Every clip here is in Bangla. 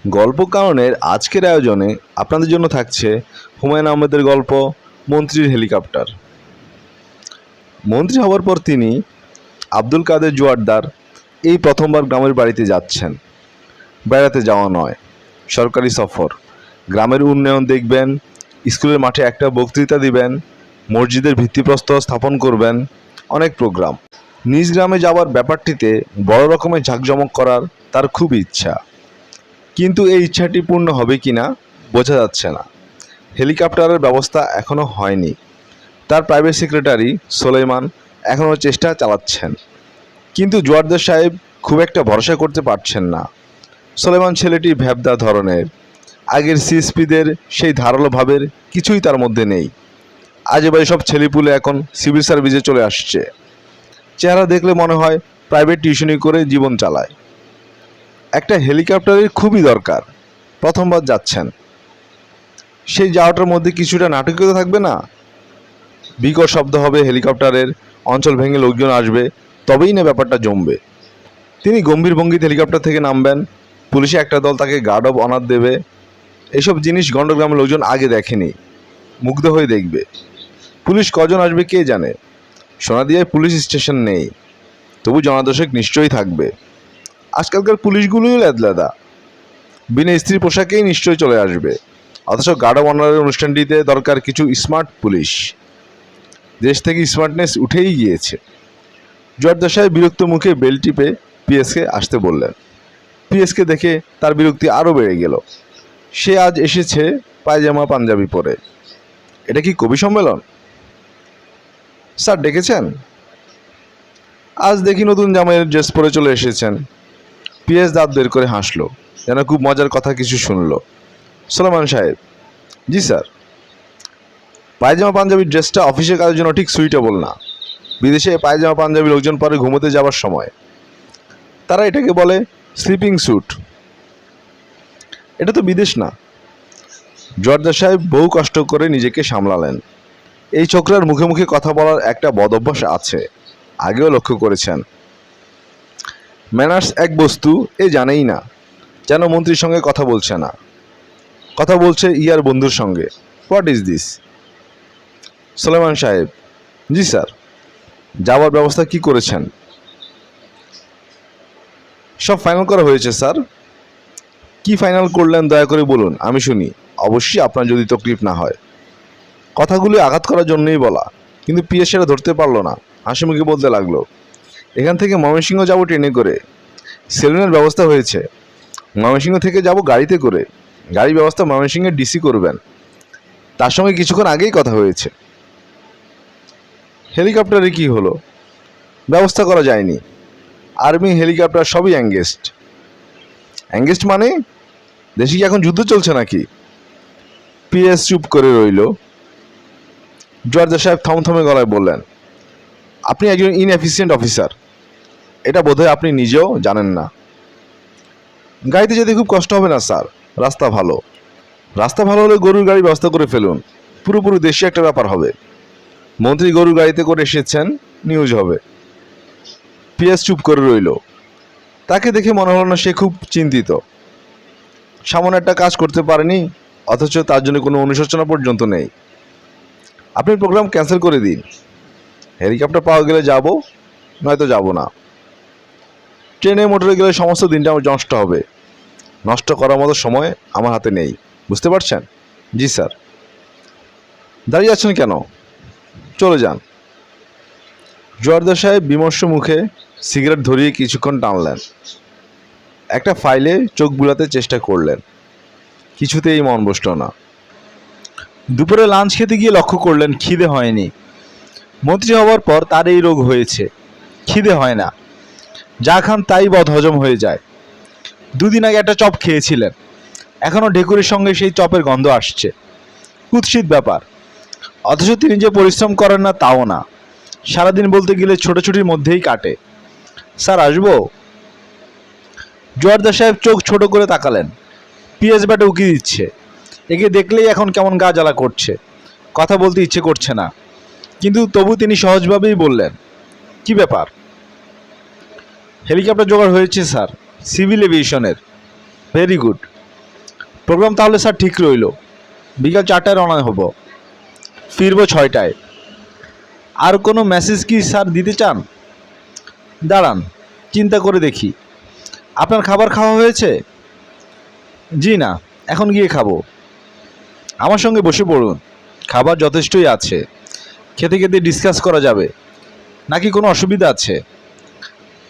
গল্প কারণের আজকের আয়োজনে আপনাদের জন্য থাকছে হুমায়ুন আহমেদের গল্প মন্ত্রীর হেলিকপ্টার। মন্ত্রী হওয়ার পর তিনি আব্দুল কাদের জোয়ারদার এই প্রথমবার গ্রামের বাড়িতে যাচ্ছেন। বেড়াতে যাওয়া নয়, সরকারি সফর। গ্রামের উন্নয়ন দেখবেন, স্কুলের মাঠে একটা বক্তৃতা দিবেন, মসজিদের ভিত্তিপ্রস্তর স্থাপন করবেন, অনেক প্রোগ্রাম। নিজ গ্রামে যাওয়ার ব্যাপারটিতে বড় রকমের ঝাঁকজমক করার তার খুব ইচ্ছা, কিন্তু এই ইচ্ছাটি পূর্ণ হবে কিনা বোঝা যাচ্ছে না। হেলিকপ্টারের ব্যবস্থা এখনও হয়নি। তার প্রাইভেট সেক্রেটারি সোলেমান এখনও চেষ্টা চালাচ্ছেন, কিন্তু জোয়ারদার সাহেব খুব একটা ভরসা করতে পারছেন না। সোলেমান ছেলেটি ভ্যাবদা ধরনের, আগের সিএসপিদের সেই ধারালো ভাবের কিছুই তার মধ্যে নেই। আজেবাজে সব ছেলেপুলে এখন সিভিল সার্ভিসে চলে আসছে। চেহারা দেখলে মনে হয় প্রাইভেট টিউশনি করে জীবন চালায়। একটা হেলিকপ্টারের খুবই দরকার, প্রথমবার যাচ্ছেন। সেই যাওয়াটার মধ্যে কিছুটা নাটকীয়তা থাকবে না? বিকট শব্দ হবে হেলিকপ্টারের, অঞ্চল ভেঙে লোকজন আসবে, তবেই না ব্যাপারটা জমবে। তিনি গম্ভীর ভঙ্গিতে হেলিকপ্টার থেকে নামবেন, পুলিশে একটা দল তাকে গার্ড অব অনার দেবে। এসব জিনিস গণ্ডগ্রামের লোকজন আগে দেখেনি, মুগ্ধ হয়ে দেখবে। পুলিশ কজন আসবে কে জানে। সোনাদিয়ায় পুলিশ স্টেশন নেই, তবু জনাদশেক নিশ্চয়ই থাকবে। আজকালকার পুলিশগুলোই লেদলেদা, বিনা স্ত্রী পোশাকেই নিশ্চয়ই চলে আসবে। অথচ গার্ড অব অনারের অনুষ্ঠানটিতে দরকার কিছু স্মার্ট পুলিশ। দেশ থেকে স্মার্টনেস উঠেই গিয়েছে। জোয়ারদার সাহেব বিরক্ত মুখে বেল টিপে পিএসকে আসতে বললেন। পিএসকে দেখে তার বিরক্তি আরও বেড়ে গেল। সে আজ এসেছে পায়জামা পাঞ্জাবি পরে। এটা কি কবি সম্মেলন? স্যার ডেকেছেন? আজ দেখি নতুন জামাইয়ের ড্রেস পরে চলে এসেছেন। পিএস দাঁত বের করে হাসলো, যেন খুব মজার কথা কিছু শুনল। সোলেমান সাহেব: জি স্যার। পায়জামা পাঞ্জাবির ড্রেসটা অফিসের কাজের জন্য ঠিক সুইটেবল না। বিদেশে পায়জামা পাঞ্জাবি লোকজন পরে ঘুমোতে যাওয়ার সময়। তারা এটাকে বলে স্লিপিং স্যুট। এটা তো বিদেশ না। জোয়ারদার সাহেব বহু কষ্ট করে নিজেকে সামলালেন। এই ছোকরার মুখে মুখে কথা বলার একটা বদ অভ্যাস আছে, আগেও লক্ষ্য করেছেন। ম্যানার্স এক বস্তু এ জানেই না, যেন মন্ত্রীর সঙ্গে কথা বলছে না, কথা বলছে ইয়ার বন্ধুর সঙ্গে। What is this? সোলেমান সাহেব: জি স্যার। যাওয়ার ব্যবস্থা কি করেছেন? সব ফাইনাল করা হয়েছে স্যার। কি ফাইনাল করলেন দয়া করে বলুন, আমি শুনি। অবশ্যই আপনার যদি তকলিফ না হয়। কথাগুলি আঘাত করার জন্যই বলা, কিন্তু পিএস সেটা ধরতে পারলো না। হাসি মুখে বলতে লাগলো, এখান থেকে ময়মনসিংহ যাব ট্রেনে করে। সেলুনের ব্যবস্থা হয়েছে। ময়মনসিংহ থেকে যাব গাড়িতে করে। গাড়ি ব্যবস্থা ময়মনসিংহের ডিসি করবেন, তার সঙ্গে কিছুক্ষণ আগেই কথা হয়েছে। হেলিকপ্টারে কি হলো? ব্যবস্থা করা যায়নি। আর্মি হেলিকপ্টার সবই অ্যাঙ্গেজড। অ্যাঙ্গেজড মানে? দেশে কি এখন যুদ্ধ চলছে নাকি? পিএস চুপ করে রইল। জোয়ারদার সাহেব থমথমে গলায় বললেন, আপনি একজন ইনএফিসিয়েন্ট অফিসার, এটা বোধহয় আপনি নিজেও জানেন না। গাড়িতে যেতে খুব কষ্ট হবে না স্যার, রাস্তা ভালো। রাস্তা ভালো হলে গরুর গাড়ি ব্যবস্থা করে ফেলুন, পুরোপুরি দেশি একটা ব্যাপার হবে। মন্ত্রী গরুর গাড়িতে করে এসেছেন, নিউজ হবে। পিএস চুপ করে রইল। তাকে দেখে মনে হলো না সে খুব চিন্তিত। সামান্য একটা কাজ করতে পারেনি, অথচ তার জন্য কোনো অনুশোচনা পর্যন্ত নেই। আপনি প্রোগ্রাম ক্যান্সেল করে দিন। হেলিকপ্টার পাওয়া গেলে যাব, নয়তো যাব না। ট্রেনে মোটরে গেলে সমস্ত দিনটা আমার নষ্ট হবে। নষ্ট করার মতো সময় আমার হাতে নেই, বুঝতে পারছেন? জি স্যার। দাঁড়িয়ে আছেন কেন? চলে যান। জোয়ারদার সাহেব বিমর্ষ মুখে সিগারেট ধরিয়ে কিছুক্ষণ টানলেন। একটা ফাইলে চোখ বুলাতে চেষ্টা করলেন, কিছুতেই মন বসল না। দুপুরে লাঞ্চ খেতে গিয়ে লক্ষ্য করলেন খিদে হয়নি। মন্ত্রী হওয়ার পর তার এই রোগ হয়েছে, খিদে হয় না। যা খান তাই বদহজম হয়ে যায়। দুদিন আগে একটা চপ খেয়েছিলেন, এখনও ঢেকুরের সঙ্গে সেই চপের গন্ধ আসছে। কুৎসিত ব্যাপার। অথচ তিনি যে পরিশ্রম করেন না তাও না। সারাদিন বলতে গেলে ছোটাছুটির মধ্যেই কাটে। স্যার আসবো? জোয়ারদার সাহেব চোখ ছোট করে তাকালেন। পিএস ব্যাটে উকি দিচ্ছে। একে দেখলেই এখন কেমন গা জ্বালা করছে, কথা বলতে ইচ্ছে করছে না। কিন্তু তবু তিনি সহজভাবেই বললেন, কি ব্যাপার? হেলিকপ্টার জোগাড় হয়েছে স্যার, সিভিল এভিয়েশনের। Very good. প্রোগ্রাম তাহলে স্যার ঠিক রইল, বিকাল 4টায় রওনা হব, ফিরবো 6টায়। আর কোনো মেসেজ কি স্যার দিতে চান? দাঁড়ান, চিন্তা করে দেখি। আপনার খাবার খাওয়া হয়েছে? জি না, এখন গিয়ে খাবো। আমার সঙ্গে বসে পড়ুন, খাবার যথেষ্টই আছে, খেতে খেতে ডিসকাস করা যাবে। নাকি কোনো অসুবিধা আছে?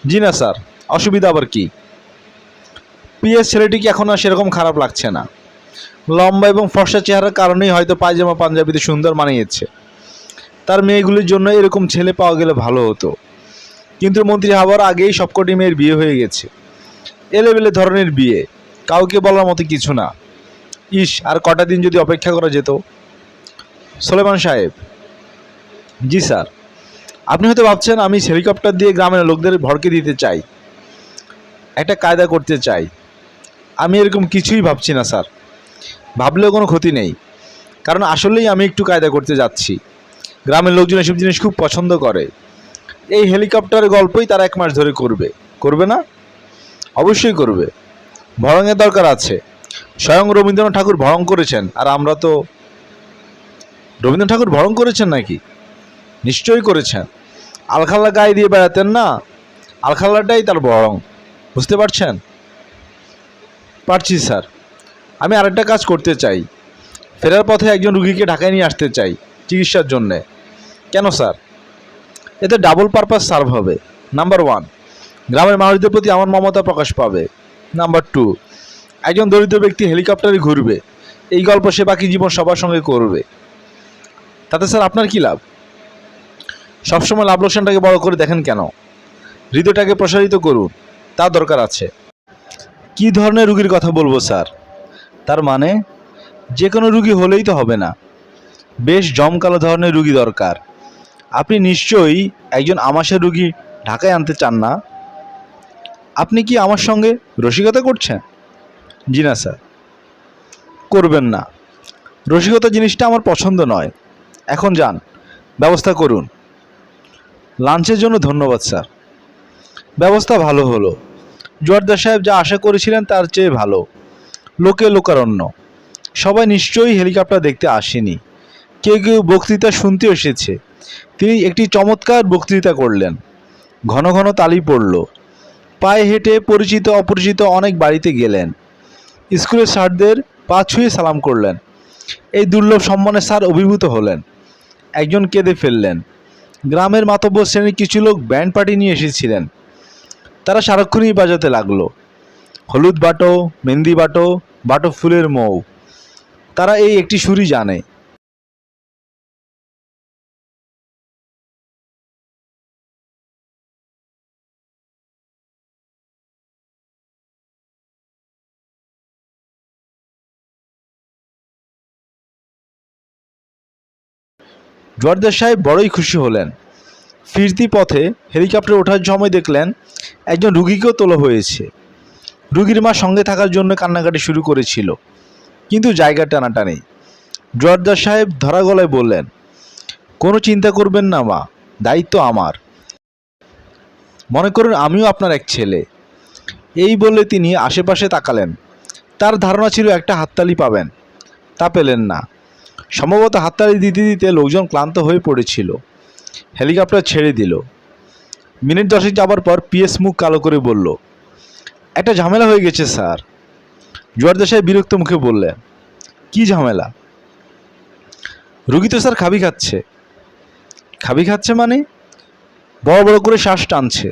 জি না স্যার, অসুবিধা আবার কি? পিএস ছেলেটিকে এখন আর সেরকম খারাপ লাগছে না। লম্বা এবং ফর্সা চেহারার কারণেই হয়তো পায়জামা পাঞ্জাবিতে সুন্দর মানিয়েছে। তার মেয়েগুলির জন্য এরকম ছেলে পাওয়া গেলে ভালো হতো, কিন্তু মন্ত্রী হওয়ার আগেই সবকটি মেয়ের বিয়ে হয়ে গেছে। এলেবেলে ধরনের বিয়ে, কাউকে বলার মতো কিছু না। ইস, আর কটা দিন যদি অপেক্ষা করা যেত। সোলেমান সাহেব। জি স্যার। আপনি হয়তো ভাবছেন আমি হেলিকপ্টার দিয়ে গ্রামের লোকদের ভড়কে দিতে চাই, একটা কায়দা করতে চাই। আমি এরকম কিছুই ভাবছি না স্যার, ভাবলেও কোনো ক্ষতি নেই। কারণ আসলেই আমি একটু কায়দা করতে যাচ্ছি। গ্রামের লোকজন এসব জিনিস খুব পছন্দ করে। এই হেলিকপ্টারের গল্পই তারা 1 মাস ধরে করবে। করবে না? অবশ্যই করবে। ভড়ঙের দরকার আছে। স্বয়ং রবীন্দ্রনাথ ঠাকুর ভড়ং করেছেন, আর আমরা তো। রবীন্দ্রনাথ ঠাকুর ভড়ং করেছেন নাকি? নিশ্চয়ই করেছেন। আলখাল্লা গায়ে দিয়ে বেড়াতেন না, আলখাল্লাটাই তার ভড়ং। বুঝতে পারছেন? পারছি স্যার। আমি আরেকটা কাজ করতে চাই। ফেরার পথে একজন রুগীকে ঢাকায় নিয়ে আসতে চাই চিকিৎসার জন্যে। কেন স্যার? এতে ডাবল পারপাস সার্ভ হবে। নাম্বার 1, গ্রামের মানুষদের প্রতি আমার মমতা প্রকাশ পাবে। নাম্বার 2, একজন দরিদ্র ব্যক্তি হেলিকপ্টারে ঘুরবে, এই গল্প সে বাকি জীবন সবার সঙ্গে করবে। তাতে স্যার আপনার কী লাভ? সবসময় লাভ লোকসানটাকে বড় করে দেখেন কেন? হৃদয়টাকে প্রসারিত করুন, তা দরকার আছে। কি ধরনের রুগীর কথা বলবো স্যার? তার মানে যে কোনো রুগী হলেই তো হবে না, বেশ জমকালো ধরনের রুগী দরকার। আপনি নিশ্চয়ই একজন আমাশার রুগী ঢাকায় আনতে চান না? আপনি কি আমার সঙ্গে রসিকতা করছেন? জি না স্যার, করবেন না। রসিকতা জিনিসটা আমার পছন্দ নয়। এখন যান, ব্যবস্থা করুন। লাঞ্চের জন্য ধন্যবাদ স্যার। ব্যবস্থা ভালো হলো। জোয়ারদার সাহেব যা আশা করেছিলেন তার চেয়ে ভালো। লোকে লোকারণ্য। সবাই নিশ্চয়ই হেলিকপ্টার দেখতে আসেনি, কেউ কেউ বক্তৃতা শুনতে এসেছে। তিনি একটি চমৎকার বক্তৃতা করলেন। ঘন ঘন তালি পড়ল। পায়ে হেঁটে পরিচিত অপরিচিত অনেক বাড়িতে গেলেন। স্কুলের স্যারদের পা ছুঁয়ে সালাম করলেন। এই দুর্লভ সম্মানে স্যার অভিভূত হলেন। একজন কেঁদে ফেললেন। গ্রামের মাতব্বর শ্রেণীর কিছু লোক ব্যান্ড পার্টি নিয়ে এসেছিলেন। তারা সারাক্ষণই বাজাতে লাগলো। হলুদ বাটো, মেহেন্দি বাটো, বাটো ফুলের মৌ। তারা এই একটি সুরই জানে। জোয়ারদার সাহেব বড়ই খুশি হলেন। ফিরতি পথে হেলিকপ্টারে ওঠার সময় দেখলেন একজন রুগীকেও তোলা হয়েছে। রুগীর মা সঙ্গে থাকার জন্য কান্নাকাটি শুরু করেছিল, কিন্তু জায়গা টানাটানি। জোয়ারদার সাহেব ধরা গলায় বললেন, কোনো চিন্তা করবেন না মা, দায়িত্ব আমার। মনে করুন আমিও আপনার এক ছেলে। এই বলে তিনি আশেপাশে তাকালেন। তার ধারণা ছিল একটা হাততালি পাবেন, তা পেলেন না। সম্ভবত হাততালি দিতে দিতে লোকজন ক্লান্ত হয়ে পড়েছিল। হেলিকপ্টার ছেড়ে দিল। মিনিট 10 যাবার পর পিএস মুখ কালো করে বলল, একটা ঝামেলা হয়ে গেছে স্যার। জোয়ারদার সাহেব বিরক্ত মুখে বললেন, কি ঝামেলা? রুগী তো স্যার খাবি খাচ্ছে। খাবি খাচ্ছে মানে? বড় বড় করে শ্বাস টানছে।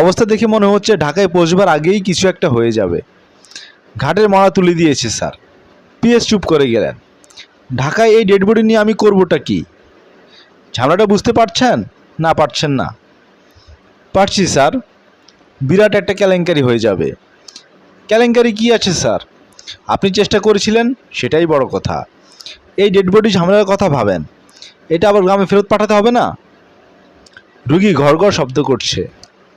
অবস্থা দেখে মনে হচ্ছে ঢাকায় পৌঁছবার আগেই কিছু একটা হয়ে যাবে। ঘাটের মরা তুলে দিয়েছে স্যার। পিএস চুপ করে গেলেন। ঢাকায় এই ডেড বডি নিয়ে আমি করবোটা কি? ঝামেলাটা বুঝতে পারছেন না পারছেন না? পারছি স্যার। বিরাট একটা কেলেঙ্কারি হয়ে যাবে। কেলেঙ্কারি কি আছে স্যার? আপনি চেষ্টা করেছিলেন, সেটাই বড় কথা। এই ডেড বডি ঝামেলার কথা ভাবেন। এটা আবার গ্রামে ফেরত পাঠাতে হবে না? রুগী ঘড় ঘড় শব্দ করছে।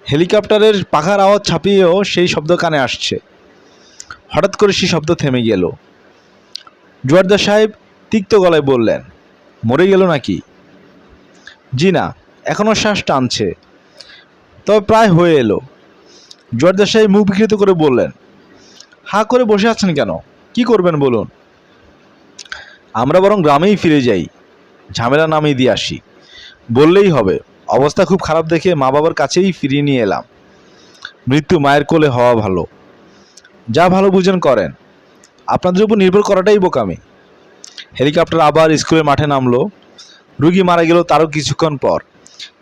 হেলিকপ্টারের পাখার আওয়াজ ছাপিয়েও সেই শব্দ কানে আসছে। হঠাৎ করে সেই শব্দ থেমে গেল। জোয়ারদার সাহেব তিক্ত গলায় বললেন, মরে গেল নাকি? জি না, এখনও শ্বাস টানছে, তবে প্রায় হয়ে এলো। জোয়ারদার সাহেব মুখ বিকৃত করে বললেন, হাঁ করে বসে আছেন কেন? কি করবেন বলুন? আমরা বরং গ্রামেই ফিরে যাই, ঝামেলা নামিয়ে দিয়ে আসি। বললেই হবে, অবস্থা খুব খারাপ দেখে মা বাবার কাছেই ফিরিয়ে নিয়ে এলাম। মৃত্যু মায়ের কোলে হওয়া ভালো। যা ভালো বুঝেন করেন, আপনাদের উপর নির্ভর করাটাই বোকামি। হেলিকপ্টার আবার স্কুলের মাঠে নামলো। রুগী মারা গেল তারও কিছুক্ষণ পর।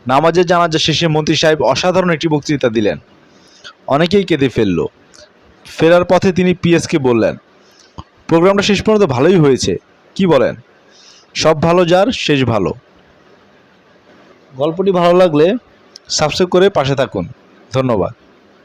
নামাজের জানাজা শেষে মন্ত্রী সাহেব অসাধারণ একটি বক্তৃতা দিলেন। অনেকেই কেঁদে ফেলল। ফেরার পথে তিনি পিএসকে বললেন, প্রোগ্রামটা শেষ পর্যন্ত ভালোই হয়েছে, কি বলেন? সব ভালো যার শেষ ভালো। গল্পটি ভালো লাগলে সাবস্ক্রাইব করে পাশে থাকুন। ধন্যবাদ।